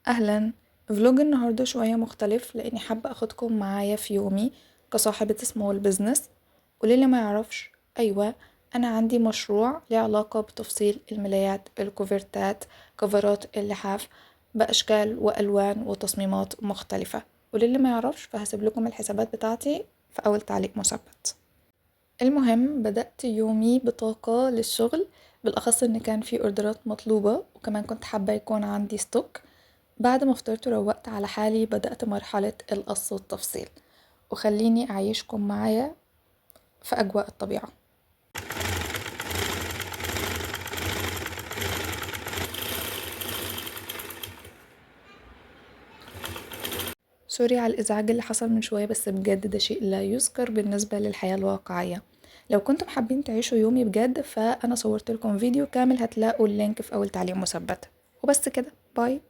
أهلا. فلوج النهاردة شوية مختلف لأني حابة أخدكم معايا في يومي كصاحبة سمول بزنس. وللي ما يعرفش، أيوة، أنا عندي مشروع له علاقة بتفصيل الملايات، الكوفرتات، كفرات اللحاف بأشكال وألوان وتصميمات مختلفة. وللي ما يعرفش فهسيب لكم الحسابات بتاعتي في أول تعليق مثبت. المهم بدأت يومي بطاقة للشغل، بالأخص إن كان في أوردرات مطلوبة وكمان كنت حابة يكون عندي ستوك. بعد ما فطرت وروقت على حالي بدأت مرحلة القص والتفصيل، وخليني أعيشكم معايا في أجواء الطبيعة. سوري على الإزعاج اللي حصل من شوية، بس بجد ده شيء لا يذكر بالنسبة للحياة الواقعية. لو كنتم حابين تعيشوا يومي بجد فأنا صورت لكم فيديو كامل، هتلاقوا اللينك في أول تعليق مثبت. وبس كده، باي.